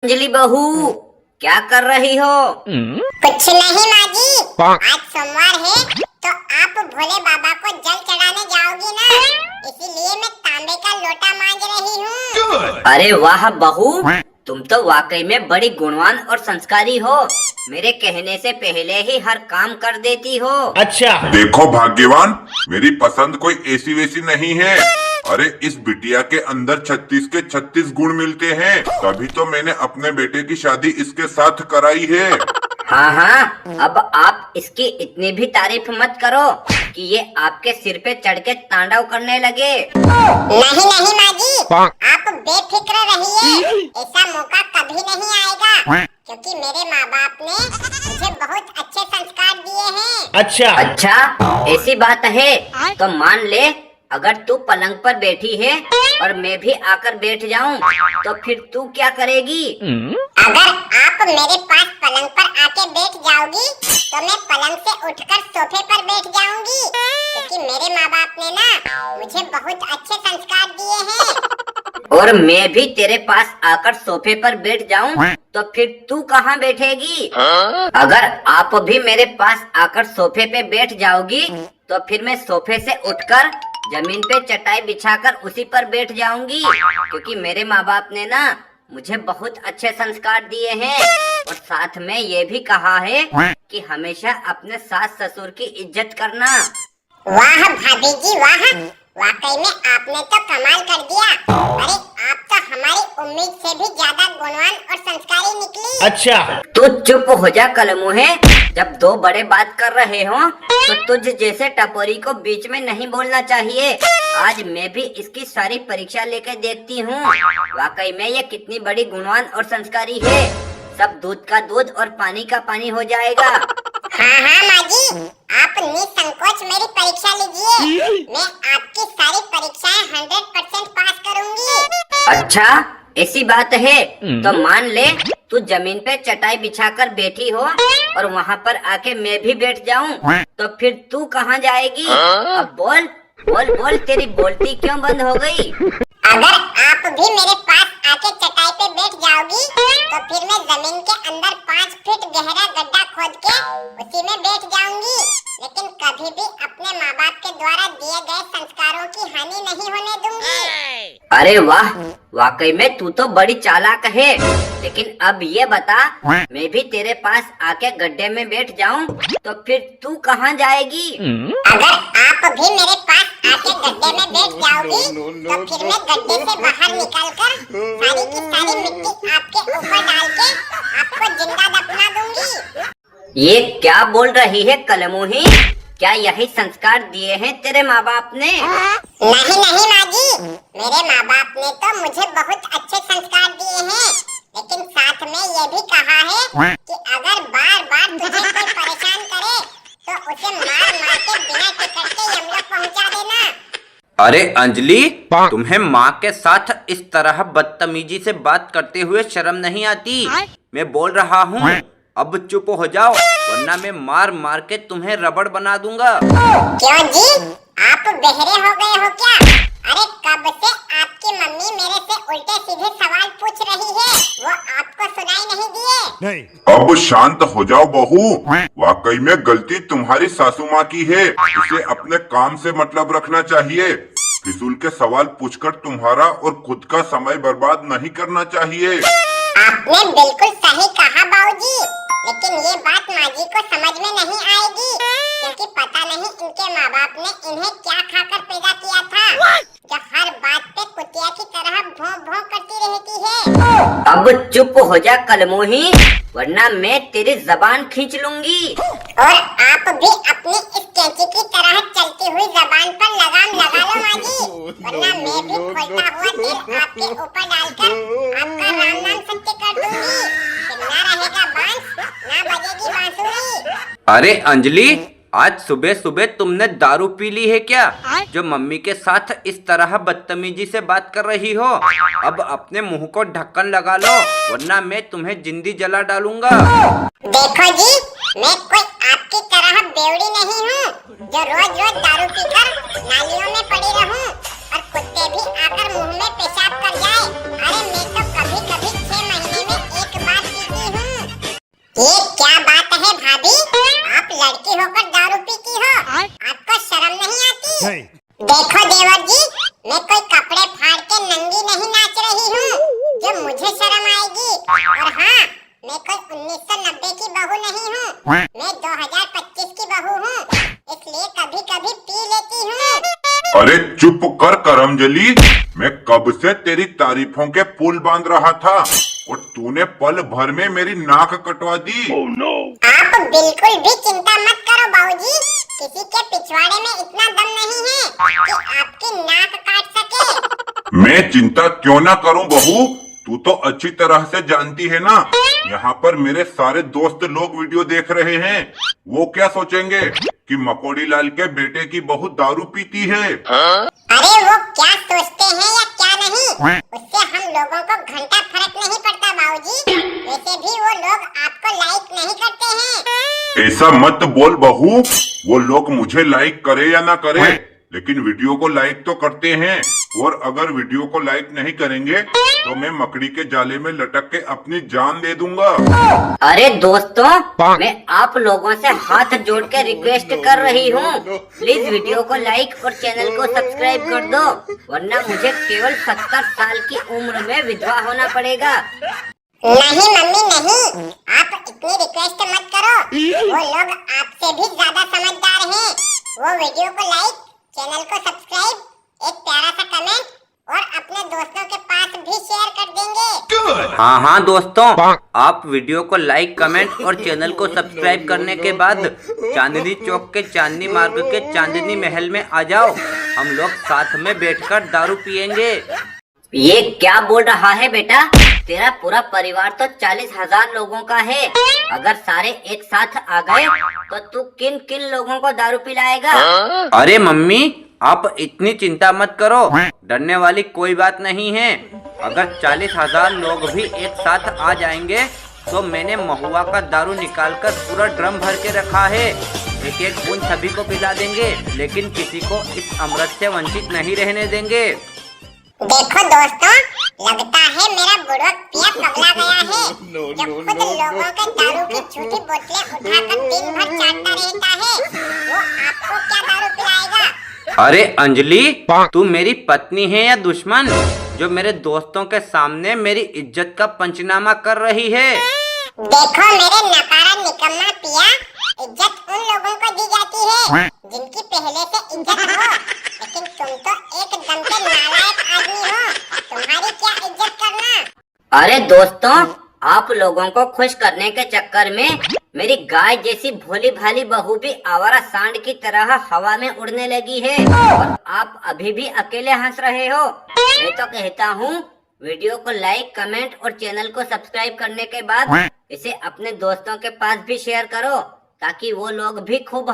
अंजलि बहू, क्या कर रही हो? कुछ नहीं माँ जी, आज सोमवार है तो आप भोले बाबा को जल चढ़ाने जाओगी ना, इसीलिए मैं तांबे का लोटा मांज रही हूँ। अरे वाह बहू, तुम तो वाकई में बड़ी गुणवान और संस्कारी हो। मेरे कहने से पहले ही हर काम कर देती हो। अच्छा, देखो भाग्यवान, मेरी पसंद कोई ऐसी वैसी नहीं है। अरे इस बिटिया के अंदर 36 के 36 गुण मिलते हैं, तभी तो मैंने अपने बेटे की शादी इसके साथ कराई है। हाँ हाँ, अब आप इसकी इतनी भी तारीफ मत करो कि ये आपके सिर पे चढ़ के तांडव करने लगे। नहीं नहीं माँ जी, आप बेफिक्र रहिए, ऐसा मौका कभी नहीं आएगा, क्योंकि मेरे माँ बाप ने मुझे बहुत अच्छे संस्कार दिए हैं। अच्छा, ऐसी बात है तो मान ले, अगर तू पलंग पर बैठी है और मैं भी आकर बैठ जाऊं, तो फिर तू क्या करेगी? अगर आप मेरे पास पलंग पर आके बैठ जाओगी तो मैं पलंग से उठकर सोफे पर बैठ जाऊंगी, क्योंकि मेरे माँ बाप ने ना मुझे बहुत अच्छे संस्कार दिए हैं। और मैं भी तेरे पास आकर सोफे पर बैठ जाऊं, तो फिर तू कहाँ बैठेगी? अगर आप भी मेरे पास आकर सोफे पे बैठ जाओगी, तो फिर मैं सोफे से उठकर जमीन पे चटाई बिछाकर उसी पर बैठ जाऊंगी, क्योंकि मेरे माँ बाप ने ना मुझे बहुत अच्छे संस्कार दिए हैं, और साथ में ये भी कहा है कि हमेशा अपने सास ससुर की इज्जत करना। वाह भाभी जी वाह, वाकई में आपने तो कमाल कर दिया। अरे आप तो हमारी उम्मीद से भी ज्यादा गुणवान और संस्कारी निकली। अच्छा, तू चुप हो जा कलमुहे, जब दो बड़े बात कर रहे हो तो तुझ जैसे टपोरी को बीच में नहीं बोलना चाहिए। आज मैं भी इसकी सारी परीक्षा लेकर देखती हूँ, वाकई में ये कितनी बड़ी गुणवान और संस्कारी है। सब दूध का दूध और पानी का पानी हो जाएगा। हाँ हाँ माँ जी, आप निसंकोच मेरी परीक्षा लीजिए, मैं आपकी सारी परीक्षाएं 100% पास करूंगी। अच्छा, ऐसी बात है तो मान ले, तू जमीन पे चटाई बिछाकर बैठी हो और वहाँ पर आके मैं भी बैठ जाऊँ, तो फिर तू कहाँ जाएगी? अब बोल बोल बोल, तेरी बोलती क्यों बंद हो गई? अगर आप भी मेरे पास आके चटाई पे बैठ जाओगी तो फिर मैं जमीन के अंदर 5 फीट गहरा गड्ढा खोद के उसी में बैठ जाऊंगी, लेकिन कभी भी अपने माँ बाप के द्वारा दिए गए संस्कारों की हानि नहीं होने दूंगी। अरे वाह, वाकई में तू तो बड़ी चालाक है। लेकिन अब ये बता, मैं भी तेरे पास आके गड्ढे में बैठ जाऊं, तो फिर तू कहाँ जाएगी? अगर आप भी मेरे पास आके गड्ढे में बैठ जाओगी तो फिर मैं गड्ढे से बाहर निकलकर सारी की सारी मिट्टी आपके ऊपर डाल के आपको जिंदा दफना दूंगी। ये क्या बोल रही है कलमुही? क्या यही संस्कार दिए हैं तेरे माँ बाप ने? नहीं नहीं माँ जी, मेरे माँ बाप ने तो मुझे बहुत अच्छे संस्कार दिए हैं, लेकिन साथ में ये भी कहा है कि अगर बार बार तुझे कोई परेशान करे तो उसे मार मार के बिना टिकट के यमलोक पहुँचा देना। अरे अंजलि, तुम्हें माँ के साथ इस तरह बदतमीजी से बात करते हुए शर्म नहीं आती? मैं बोल रहा हूँ, अब चुप हो जाओ, वरना मैं मार मार के तुम्हें रबड़ बना दूंगा। क्यों जी, आप बहरे हो गए हो क्या? अरे कब से आपकी मम्मी मेरे से उल्टे सीधे सवाल पूछ रही है, वो आपको सुनाई नहीं दिए? अब शांत हो जाओ बहू, वाकई में गलती तुम्हारी सासू माँ की है। इसे अपने काम से मतलब रखना चाहिए। फिजूल के सवाल पूछकर तुम्हारा और खुद का समय बर्बाद नहीं करना चाहिए। आपने बिल्कुल सही कहा बाबूजी, लेकिन ये बात माँ जी को समझ में नहीं आएगी, क्योंकि पता नहीं इनके माँ बाप ने इन्हें क्या खाकर पैदा किया था, जो हर बात पे कुतिया की तरह भौं भौं करती रहती है। अब चुप हो जा कलमुही, वरना मैं तेरी जबान खींच लूंगी। और आप भी अपनी इस कैंची की तरह चलती हुई जबान पर लगाम लगा लो माँ जी, वरना मैं भी खोलता हुआ तेल आपके ऊपर डालकर आपका राम नाम सत्य कर दूंगी। फिर ना रहेगा बांस, ना बजेगी बांसुरी। अरे अंजलि, आज सुबह सुबह तुमने दारू पी ली है क्या, जो मम्मी के साथ इस तरह बदतमीजी से बात कर रही हो? अब अपने मुंह को ढक्कन लगा लो, वरना मैं तुम्हें जिंदी जला डालूंगा। देखो जी, मैं कोई आपकी तरह बेवड़ी नहीं हूँ जो रोज रोज दारू पीकर नालियों में पड़ी रहूं और कुत्ते भी आकर मुंह में पेशाब कर जाए। अरे मैं तो कभी कभी 6 महीने में 1990 की बहू नहीं हूँ, मैं 2025 की बहू हूँ, इसलिए कभी कभी पी लेती हूँ। अरे चुप कर करमजली, मैं कब से तेरी तारीफों के पुल बांध रहा था और तूने पल भर में मेरी नाक कटवा दी। आप बिल्कुल भी चिंता मत करो बाबूजी, किसी के पिछवाड़े में इतना दम नहीं है कि आपकी नाक काट सके। मैं चिंता क्यों ना करूं बहू, तू तो अच्छी तरह से जानती है ना, यहाँ पर मेरे सारे दोस्त लोग वीडियो देख रहे हैं। वो क्या सोचेंगे कि मकोड़ी लाल के बेटे की बहू दारू पीती है। अरे वो क्या सोचते हैं या क्या नहीं, उससे हम लोगों को घंटा फर्क नहीं पड़ता बाबूजी। वैसे भी वो लोग आपको लाइक नहीं करते हैं। ऐसा मत बोल बहू, वो लोग मुझे लाइक करे या ना करे, लेकिन वीडियो को लाइक तो करते हैं। और अगर वीडियो को लाइक नहीं करेंगे तो मैं मकड़ी के जाले में लटक के अपनी जान दे दूंगा। अरे दोस्तों, मैं आप लोगों से हाथ जोड़ के रिक्वेस्ट कर रही हूँ, प्लीज वीडियो को लाइक और चैनल को सब्सक्राइब कर दो, वरना मुझे केवल 70 साल की उम्र में विधवा होना पड़ेगा। नहीं मम्मी नहीं, आप इतनी रिक्वेस्ट मत करो, वो लोग आपसे भी ज्यादा समझदार हैं। वो वीडियो को लाइक, चैनल को सब्सक्राइब, एक प्यारा सा कमेंट और अपने दोस्तों के पास भी शेयर कर देंगे। हाँ दोस्तों, आप वीडियो को लाइक, कमेंट और चैनल को सब्सक्राइब करने के बाद चांदनी चौक के चांदनी मार्ग के चांदनी महल में आ जाओ, हम लोग साथ में बैठकर दारू पियेंगे। ये क्या बोल रहा है बेटा, तेरा पूरा परिवार तो 40,000 लोगों का है, अगर सारे एक साथ आ गए तो तू किन किन लोगों को दारू पिलाएगा। अरे मम्मी, आप इतनी चिंता मत करो, डरने वाली कोई बात नहीं है। अगर 40,000 लोग भी एक साथ आ जाएंगे तो मैंने महुआ का दारू निकालकर पूरा ड्रम भर के रखा है, एक एक बूंद सभी को पिला देंगे, लेकिन किसी को इस अमृत से वंचित नहीं रहने देंगे। देखो दोस्तों, लगता है मेरा बुड़वक पिया पगला गया है, जो खुद लोगों के दारू की झूठी बोतलें उठाकर दिन भर चाटता रहता है। वो आपको क्या दारू पिलाएगा। अरे अंजलि, तू मेरी पत्नी है या दुश्मन, जो मेरे दोस्तों के सामने मेरी इज्जत का पंचनामा कर रही है। देखो मेरे नकारा निकम्मा पिया, इज्जत उन लोगों को दी जाती है जिनकी पहले से इज्जत हो, लेकिन तुम तो एकदम से नालायक आदमी हो, तुम्हारी क्या इज्जत करना। अरे दोस्तों, आप लोगों को खुश करने के चक्कर में मेरी गाय जैसी भोली भाली बहू भी आवारा सांड की तरह हवा में उड़ने लगी है, और आप अभी भी अकेले हंस रहे हो। मैं तो कहता हूँ, वीडियो को लाइक, कमेंट और चैनल को सब्सक्राइब करने के बाद इसे अपने दोस्तों के पास भी शेयर करो, ताकि वो लोग भी खूब